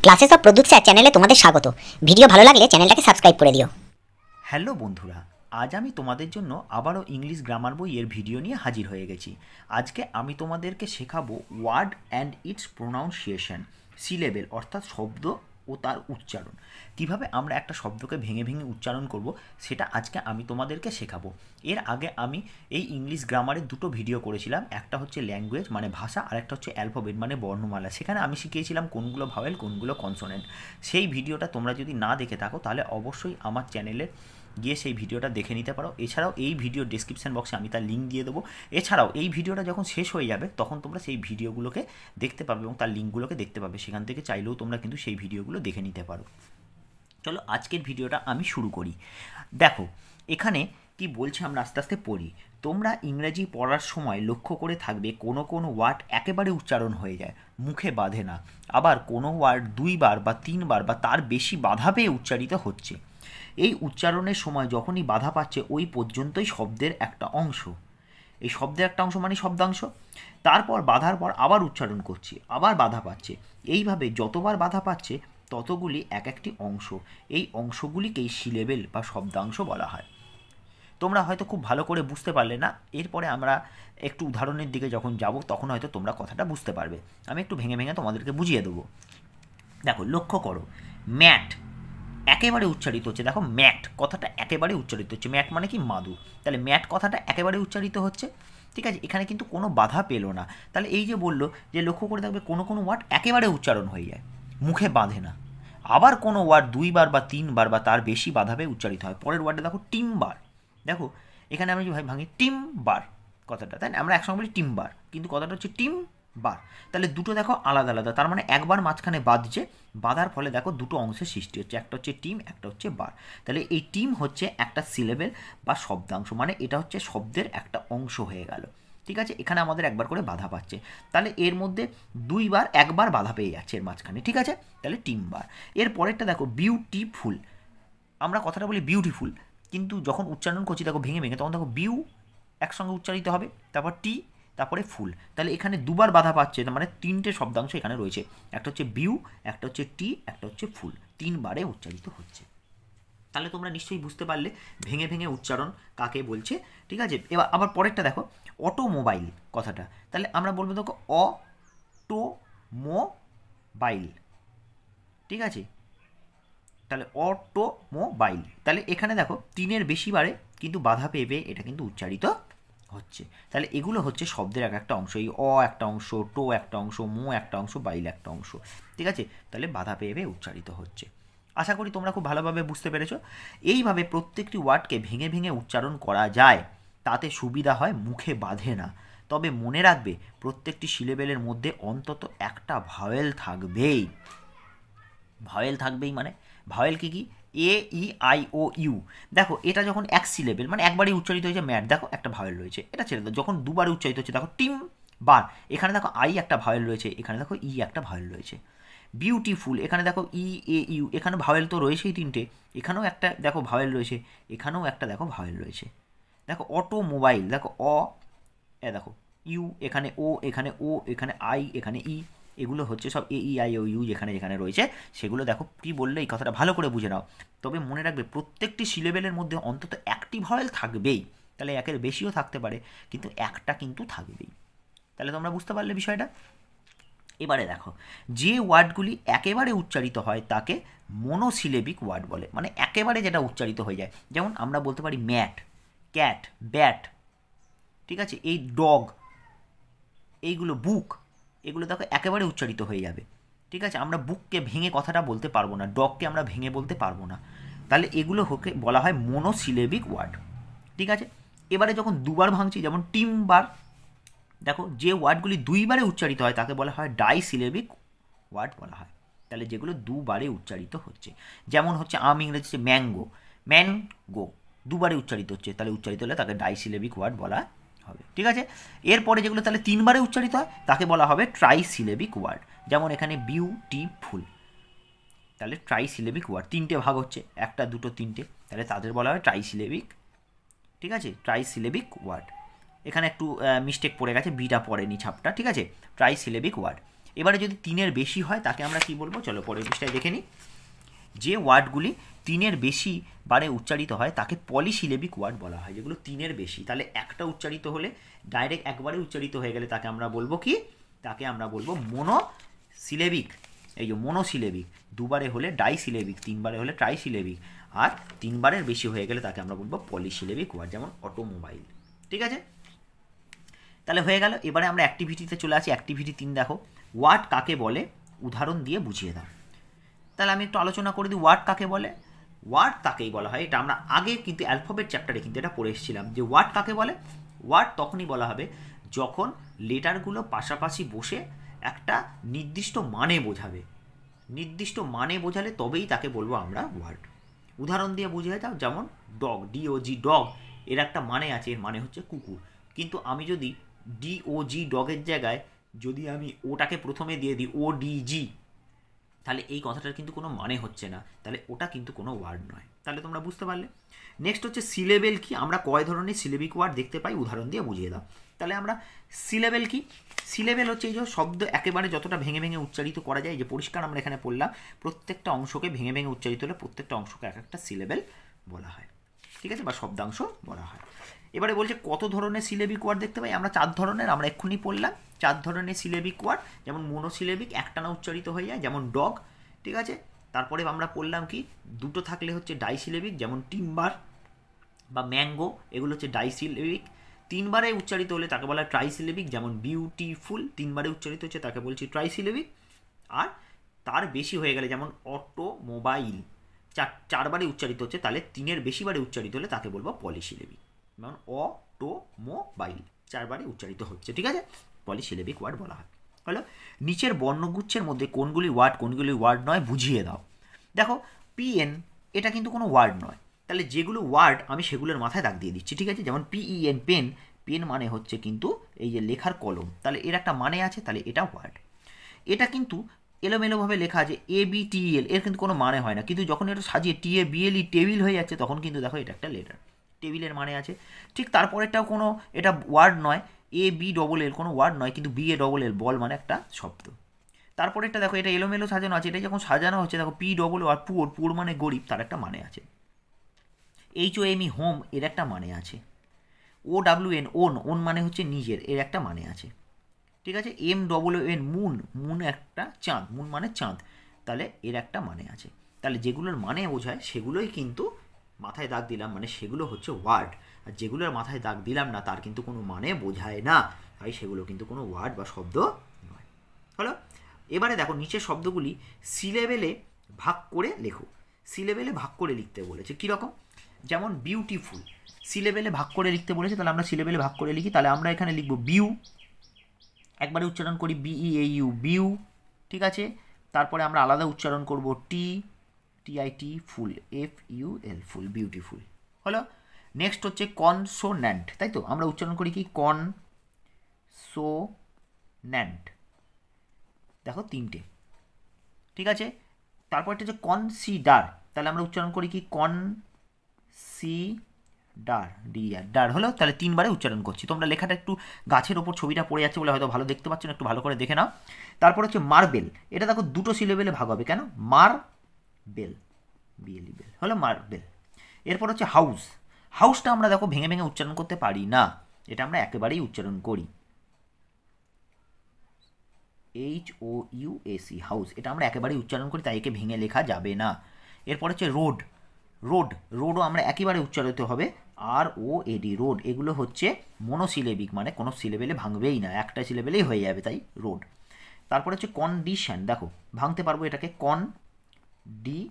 Classes of Pradyut sir চ্যানেলে তোমাদের স্বাগত। ভিডিও ভালো লাগলে চ্যানেলটাকে সাবস্ক্রাইব করে দিও। হ্যালো বন্ধুরা, আজ আমি তোমাদের জন্য আবারও ইংলিশ গ্রামার বইয়ের ভিডিও নিয়ে হাজির হয়ে গেছি। আজকে আমি তোমাদেরকে শেখাবো word and its pronunciation, syllable অর্থাৎ শব্দ ও তার উচ্চারণ। কিভাবে আমরা একটা শব্দকে ভেঙে ভেঙে উচ্চারণ করব সেটা আজকে আমি তোমাদেরকে শেখাবো। এর আগে আমি এই ইংলিশ গ্রামারের দুটো ভিডিও করেছিলাম, একটা হচ্ছে ল্যাঙ্গুয়েজ মানে ভাষা, আর একটা হচ্ছে অ্যালফাবেট মানে বর্ণমালা। সেখানে আমি শিখিয়েছিলাম কোনগুলো ভাওয়েল কোনগুলো কনসোনেন্ট। সেই ভিডিওটা তোমরা যদি না দেখে থাকো তাহলে অবশ্যই আমার চ্যানেলে গিয়ে সেই ভিডিওটা দেখে নিতে পারো। এছাড়াও এই ভিডিও ডেসক্রিপশন বক্সে আমি তার লিঙ্ক দিয়ে দেবো। এছাড়াও এই ভিডিওটা যখন শেষ হয়ে যাবে তখন তোমরা সেই ভিডিওগুলোকে দেখতে পাবে এবং তার লিঙ্কগুলোকে দেখতে পাবে। সেখান থেকে চাইলেও তোমরা কিন্তু সেই ভিডিওগুলো দেখে নিতে পারো। চলো আজকের ভিডিওটা আমি শুরু করি। দেখো এখানে কি বলছে, আমরা আস্তে আস্তে পড়ি। তোমরা ইংরেজি পড়ার সময় লক্ষ্য করে থাকবে কোনো কোনো ওয়ার্ড একেবারে উচ্চারণ হয়ে যায়, মুখে বাঁধে না। আবার কোনো ওয়ার্ড দুইবার বা তিনবার বা তার বেশি বাধা পেয়ে উচ্চারিত হচ্ছে। এই উচ্চারণের সময় যখনই বাধা পাচ্ছে ওই পর্যন্তই শব্দের একটা অংশ। এই শব্দের একটা অংশ মানে শব্দাংশ। তারপর বাধার পর আবার উচ্চারণ করছে, আবার বাধা পাচ্ছে। এইভাবে যতবার বাধা পাচ্ছে ততগুলি এক একটি অংশ। এই অংশগুলিকেই সিলেবেল বা শব্দাংশ বলা হয়। তোমরা হয়তো খুব ভালো করে বুঝতে পারলে না, এরপরে আমরা একটু উদাহরণের দিকে যখন যাব তখন হয়তো তোমরা কথাটা বুঝতে পারবে। আমি একটু ভেঙে ভেঙে তোমাদেরকে বুঝিয়ে দেবো। দেখো লক্ষ্য করো, ম্যাট একেবারে উচ্চারিত হচ্ছে। দেখো ম্যাট কথাটা একেবারে উচ্চারিত হচ্ছে। ম্যাট মানে কি মাদুর, তাহলে ম্যাট কথাটা একেবারে উচ্চারিত হচ্ছে। ঠিক আছে, এখানে কিন্তু কোনো বাধা পেলো না। তাহলে এই যে বললো যে লক্ষ্য করে থাকবে কোনো কোনো ওয়ার্ড একেবারে উচ্চারণ হয়ে যায়, মুখে বাঁধে না। আবার কোনো ওয়ার্ড দুইবার বা তিনবার বা তার বেশি বাধা পেয়ে উচ্চারিত হয়। পরের ওয়ার্ডে দেখো টিমবার। দেখো এখানে আমরা যদি ভাঙি টিমবার কথাটা, তাই না? আমরা একসঙ্গে বলি টিমবার, কিন্তু কথাটা হচ্ছে টিম বার। তাহলে দুটো দেখো আলাদা আলাদা, তার মানে একবার মাঝখানে বাঁধছে, বাঁধার ফলে দেখো দুটো অংশের সৃষ্টি হচ্ছে, একটা হচ্ছে টিম একটা হচ্ছে বার। তাহলে এই টিম হচ্ছে একটা সিলেবেল বা শব্দাংশ, মানে এটা হচ্ছে শব্দের একটা অংশ হয়ে গেল। ঠিক আছে, এখানে আমাদের একবার করে বাধা পাচ্ছে, তাহলে এর মধ্যে দুইবার একবার বাধা পেয়ে যাচ্ছে এর মাঝখানে। ঠিক আছে, তাহলে টিম বার। এর পরেরটা দেখো বিউটিফুল। আমরা কথাটা বলি বিউটিফুল, কিন্তু যখন উচ্চারণ করছি দেখো ভেঙে ভেঙে, তখন দেখো বিউ একসঙ্গে উচ্চারিত হবে, তারপর টি, তারপরে ফুল। তাহলে এখানে দুবার বাধা পাচ্ছে, মানে তিনটে শব্দাংশ এখানে রয়েছে। একটা হচ্ছে বিউ, একটা হচ্ছে টি, একটা হচ্ছে ফুল, তিনবারে উচ্চারিত হচ্ছে। তাহলে তোমরা নিশ্চয়ই বুঝতে পারলে ভেঙে ভেঙে উচ্চারণ কাকে বলছে। ঠিক আছে, এবার আবার পরেরটা দেখো অটোমোবাইল কথাটা। তাহলে আমরা বলবো দেখো অটোমোবাইল। ঠিক আছে, তাহলে অটোমোবাইল। তাহলে এখানে দেখো তিনের বেশি বারে কিন্তু বাধা পেয়ে পেয়ে এটা কিন্তু উচ্চারিত হচ্ছে। তাহলে এগুলো হচ্ছে শব্দের এক একটা অংশ। এই একটা অংশ, টো একটা অংশ, মো একটা অংশ, বাইল একটা অংশ। ঠিক আছে, তাহলে বাধা পেয়ে পেয়ে উচ্চারিত হচ্ছে। আশা করি তোমরা খুব ভালোভাবে বুঝতে পেরেছো। এইভাবে প্রত্যেকটি ওয়ার্ডকে ভেঙে ভেঙে উচ্চারণ করা যায়, তাতে সুবিধা হয়, মুখে বাঁধে না। তবে মনে রাখবে প্রত্যেকটি সিলেবেলের মধ্যে অন্তত একটা ভাওয়েল থাকবেই। ভাওয়েল থাকবেই মানে ভাওয়েল কী কী? A E I O U. দেখো এটা যখন এক সিলেবেল মানে একবারই উচ্চারিত হয়েছে ম্যাট, দেখো একটা ভাওয়েল রয়েছে, এটা ছেড়ে দাও। যখন দুবারে উচ্চারিত হচ্ছে দেখো টিম বার, এখানে দেখো আই একটা ভাওয়েল রয়েছে, এখানে দেখো ই একটা ভাওয়েল রয়েছে। বিউটিফুল, এখানে দেখো ই এ ইউ, এখানে ভাওয়েল তো রয়েছেই তিনটে, এখানেও একটা দেখো ভাওয়েল রয়েছে, এখানেও একটা দেখো ভাওয়েল রয়েছে। দেখো অটোমোবাইল, দেখো দেখো ইউ, এখানে ও, এখানে ও, এখানে আই, এখানে ই, এগুলো হচ্ছে সব এ ই আই ও ইউ যেখানে যেখানে রয়েছে সেগুলো দেখো। কি বললে এই কথাটা ভালো করে বুঝে নাও। তবে মনে রাখবে প্রত্যেকটি সিলেবেলের মধ্যে অন্তত একটি ভাওয়েল থাকবেই। তাহলে একের বেশিও থাকতে পারে, কিন্তু একটা কিন্তু থাকবেই। তাহলে তোমরা বুঝতে পারলে বিষয়টা। এবারে দেখো যে ওয়ার্ডগুলি একেবারে উচ্চারিত হয় তাকে মনোসিলেবিক ওয়ার্ড বলে, মানে একেবারে যেটা উচ্চারিত হয়ে যায়। যেমন আমরা বলতে পারি ম্যাট, ক্যাট, ব্যাট। ঠিক আছে, এই ডগ, এইগুলো বুক, এগুলো দেখো একেবারে উচ্চারিত হয়ে যাবে। ঠিক আছে, আমরা বুককে ভেঙে কথাটা বলতে পারবো না, ডগকে আমরা ভেঙে বলতে পারবো না। তাহলে এগুলো হোকে বলা হয় মনোসিলেবিক ওয়ার্ড। ঠিক আছে, এবারে যখন দুবার ভাঙছি যেমন টিমবার, দেখো যে ওয়ার্ডগুলি দুইবারে উচ্চারিত হয় তাকে বলা হয় ডাইসিলেবিক ওয়ার্ড বলা হয়। তাহলে যেগুলো দুবারে উচ্চারিত হচ্ছে, যেমন হচ্ছে আম ইংরেজিতে ম্যাঙ্গো, ম্যানগো, দুবারে উচ্চারিত হচ্ছে, তাহলে উচ্চারিত হলে তাকে ডাইসিলেবিক ওয়ার্ড বলা হবে। ঠিক আছে, এরপরে যেগুলো তাহলে তিনবারে উচ্চারিত হয় তাকে বলা হবে ট্রাইসিলেবিক ওয়ার্ড। যেমন এখানে বিউটিফুল, তাহলে ট্রাইসিলেবিক ওয়ার্ড, তিনটে ভাগ হচ্ছে, একটা দুটো তিনটে, তাহলে তাদের বলা হয় ট্রাইসিলেবিক। ঠিক আছে, ট্রাইসিলেবিক ওয়ার্ড। এখানে একটু মিস্টেক পড়ে গেছে, বিটা পড়েনি ছাপটা। ঠিক আছে, ট্রাইসিলেবিক ওয়ার্ড। এবারে যদি 3-এর বেশি হয় তাকে আমরা কি বলবো, চলো পরের পৃষ্ঠায় দেখে নিই। যে ওয়ার্ডগুলি 3-এর বেশি বারে উচ্চারিত হয় তাকে পলিসিলেবিক ওয়ার্ড বলা হয়। যেগুলো 3-এর বেশি, তাহলে একটা উচ্চারিত হলে ডাইরেক্ট একবারে উচ্চারিত হয়ে গেলে তাকে আমরা বলবো কি, তাকে আমরা বলবো মোনোসিলেবিক। এই যে মোনোসিলেবিক, দুবারে হলে ডাইসিলেবিক, 3বারে হলে ট্রাইসিলেবিক, আর 3বারের বেশি হয়ে গেলে তাকে আমরা বলবো পলিসিলেবিক ওয়ার্ড, যেমন অটোমোবাইল। ঠিক আছে, তাহলে হয়ে গেল। এবারে আমরা অ্যাক্টিভিটিতে চলে আসি। অ্যাক্টিভিটি 3 দেখো, ওয়ার্ড কাকে বলে উদাহরণ দিয়ে বুঝিয়ে দাও। তাহলে আমি একটু আলোচনা করে দিই ওয়ার্ড কাকে বলে। ওয়ার্ড তাকেই বলা হয়, এটা আমরা আগে কিন্তু অ্যালফাবেট চ্যাপ্টারে কিন্তু এটা পড়ে এসেছিলাম যে ওয়ার্ড কাকে বলে। ওয়ার্ড তখনই বলা হবে যখন লেটারগুলো পাশাপাশি বসে একটা নির্দিষ্ট মানে বোঝাবে। নির্দিষ্ট মানে বোঝালে তবেই তাকে বলবো আমরা ওয়ার্ড। উদাহরণ দিয়ে বুঝিয়ে দাও, যেমন ডগ, DOG ডগ, এর একটা মানে আছে, এর মানে হচ্ছে কুকুর। কিন্তু আমি যদি DOG ডগের জায়গায় যদি আমি ওটাকে প্রথমে দিয়ে দিই ODG, তাহলে এই কথাটার কিন্তু কোনো মানে হচ্ছে না, তাহলে ওটা কিন্তু কোনো ওয়ার্ড নয়। তাহলে তোমরা বুঝতে পারলে। নেক্সট হচ্ছে সিলেবেল কি, আমরা কয় ধরনের সিলেবিক ওয়ার্ড দেখতে পাই উদাহরণ দিয়ে বুঝিয়ে দাও। তাহলে আমরা সিলেবেল কি, সিলেবেল হচ্ছে এই যে শব্দ একেবারে যতটা ভেঙে ভেঙে উচ্চারিত করা যায়, যে পরিষ্কার আমরা এখানে পড়লাম, প্রত্যেকটা অংশকে ভেঙে ভেঙে উচ্চারিত হলে প্রত্যেকটা অংশকে এক একটা সিলেবেল বলা হয়। ঠিক আছে, বা শব্দাংশ বলা হয়। এবারে বলছে কত ধরনের সিলেবিক ওয়ার্ড দেখতে পাই, আমরা 4 ধরনের, আমরা এক্ষুনি পড়লাম 4 ধরনের সিলেবিক ওয়ার্ড। যেমন মোনোসিলেবিক, একটানা উচ্চারিত হয়ে যায়, যেমন ডগ। ঠিক আছে, তারপরে আমরা পড়লাম কি, দুটো থাকলে হচ্ছে ডাইসিলেবিক, যেমন টিম্বার বা ম্যাঙ্গো, এগুলো হচ্ছে ডাইসিলেবিক। 3বারে উচ্চারিত হলে তাকে বলা হয় ট্রাইসিলেবিক, যেমন বিউটিফুল, 3বারে উচ্চারিত হচ্ছে তাকে বলছি ট্রাইসিলেবিক। আর তার বেশি হয়ে গেলে যেমন অটোমোবাইল, 4বারে উচ্চারিত হচ্ছে, তাহলে 3-এর বেশি বারে উচ্চারিত হলে তাকে বলবো পলিসিলেবিক। যেমন অটোমোবাইল 4বারে উচ্চারিত হচ্ছে, ঠিক আছে, পলিসিলেবিক ওয়ার্ড বলা হয়। হলো, নিচের বর্ণগুচ্ছের মধ্যে কোনগুলি ওয়ার্ড নয় বুঝিয়ে দাও। দেখো PN এটা কিন্তু কোনো ওয়ার্ড নয়, তাহলে যেগুলো ওয়ার্ড আমি সেগুলোর মাথায় দাগ দিয়ে দিচ্ছি। ঠিক আছে, যেমন PEN পেন, পেন মানে হচ্ছে কিন্তু এই যে লেখার কলম, তাহলে এর একটা মানে আছে, তাহলে এটা ওয়ার্ড। এটা কিন্তু এলোমেলোভাবে লেখা আছে ABTEL, এর কিন্তু কোনো মানে হয় না, কিন্তু যখন এটা সাজিয়ে TABLE টেবিল হয়ে যাচ্ছে তখন কিন্তু দেখো এটা একটা লেটার, টেবিলের মানে আছে। ঠিক তারপরেরটাও কোনো এটা ওয়ার্ড নয়, ABLL কোনো ওয়ার্ড নয়, কিন্তু BALL বল মানে একটা শব্দ। তারপরেরটা দেখো এটা এলোমেলো সাজানো আছে, এটা যখন সাজানো হচ্ছে দেখো POO আর পুর মানে গরিব, তার একটা মানে আছে। HOME হোম, এর একটা মানে আছে। OWN ওন মানে হচ্ছে নিজের, এর একটা মানে আছে। ঠিক আছে, MOON মুন একটা চাঁদ, মুন মানে চাঁদ, তাহলে এর একটা মানে আছে। তাহলে যেগুলোর মানে বোঝায় সেগুলোই কিন্তু মাথায় দাগ দিলাম, মানে সেগুলো হচ্ছে ওয়ার্ড। আর যেগুলোর মাথায় দাগ দিলাম না তার কিন্তু কোনো মানে বোঝায় না, তাই সেগুলো কিন্তু কোনো ওয়ার্ড বা শব্দ নয়। হলো, এবারে দেখো নিচের শব্দগুলি সিলেবেলে ভাগ করে লেখো। সিলেবেলে ভাগ করে লিখতে বলেছে, কীরকম, যেমন বিউটিফুল, সিলেবেলে ভাগ করে লিখতে বলেছে, তাহলে আমরা সিলেবেলে ভাগ করে লিখি। তাহলে আমরা এখানে লিখব বিউ, একবারে উচ্চারণ করি BEAU বিউ। ঠিক আছে, তারপরে আমরা আলাদা উচ্চারণ করব TIT ফুল, FUL ফুল, বিউটিফুল। হলো, নেক্সট হচ্ছে কনসোন্যান্ট, তাই তো আমরা উচ্চারণ করি কি কনসোন্যান্ট, দেখো 3টে। ঠিক আছে, তারপরটা হচ্ছে কনসিডার, তাহলে আমরা উচ্চারণ করি কি ডার হলো, তাহলে 3বারে উচ্চারণ করছি। তোমরা লেখাটা একটু গাছের ওপর ছবিটা পড়ে যাচ্ছে বলে হয়তো ভালো দেখতে পাচ্ছ না, একটু ভালো করে দেখে নাও। তারপর হচ্ছে মার্বেল, এটা দেখো 2টো সিলেবেলে ভাগ হবে, কেন, মার্বেল BLE বেল হলো মার্বেল। এরপর হচ্ছে হাউস, হাউসটা আমরা দেখো ভেঙে ভেঙে উচ্চারণ করতে পারি না, এটা আমরা একেবারেই উচ্চারণ করি HOUSE হাউস, এটা আমরা একেবারেই উচ্চারণ করি, তাই একে ভেঙে লেখা যাবে না। এরপর হচ্ছে রোডও আমরা একেবারে উচ্চারিত হবে ROAD রোড, এগুলো হচ্ছে মোনোসিলেবিক, মানে কোনো সিলেবেলে ভাঙবেই না, একটা সিলেবেলেই হয়ে যাবে, তাই রোড। তারপর হচ্ছে কন্ডিশন, দেখো ভাঙতে পারবো এটাকে কন্ডিশন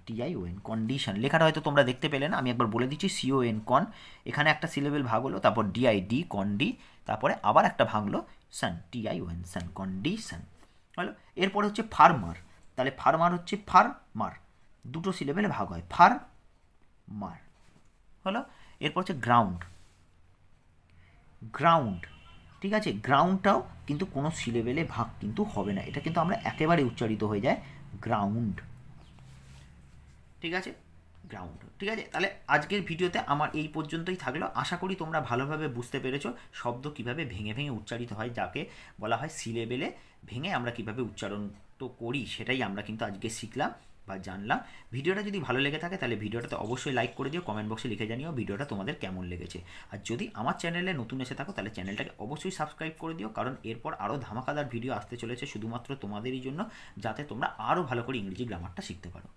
TION কন্ডিশন, লেখাটা হয়তো তোমরা দেখতে পেলে না, আমি একবার বলে দিচ্ছি CON কন, এখানে একটা সিলেবেল ভাগ হলো, তারপর DID কন্ডি, তারপরে আবার একটা ভাঙলো সান TION সান, কন্ডিশন। হলো, এরপর হচ্ছে ফার্মার, তাহলে ফার্মার হচ্ছে ফার্মার, 2টো সিলেবেলে ভাগ হয়, ফার্মার। হলো, এরপর হচ্ছে গ্রাউন্ড, ঠিক আছে, গ্রাউন্ডটাও কিন্তু কোনো সিলেবেলে ভাগ কিন্তু হবে না, এটা কিন্তু আমরা একেবারে উচ্চারিত হয়ে যায় গ্রাউন্ড। ঠিক আছে, গ্রাউন্ড। ঠিক আছে, তাহলে আজকের ভিডিওতে আমার এই পর্যন্তই থাকলো। আশা করি তোমরা ভালোভাবে বুঝতে পেরেছো শব্দ কিভাবে ভেঙে ভেঙে উচ্চারিত হয়, যাকে বলা হয় সিলেবেলে ভেঙে আমরা কিভাবে উচ্চারণ তো করি সেটাই আমরা কিন্তু আজকে শিখলাম বা জানলাম। ভিডিওটা যদি ভালো লেগে থাকে তাহলে ভিডিওটাতে অবশ্যই লাইক করে দিও, কমেন্ট বক্সে লিখে জানিও ভিডিওটা তোমাদের কেমন লেগেছে। আর যদি আমার চ্যানেলে নতুন এসে থাকো তাহলে চ্যানেলটাকে অবশ্যই সাবস্ক্রাইব করে দিও, কারণ এরপর আরও ধামাকাদার ভিডিও আসতে চলেছে শুধুমাত্র তোমাদেরই জন্য, যাতে তোমরা আরও ভালো করে ইংরেজি গ্রামারটা শিখতে পারো।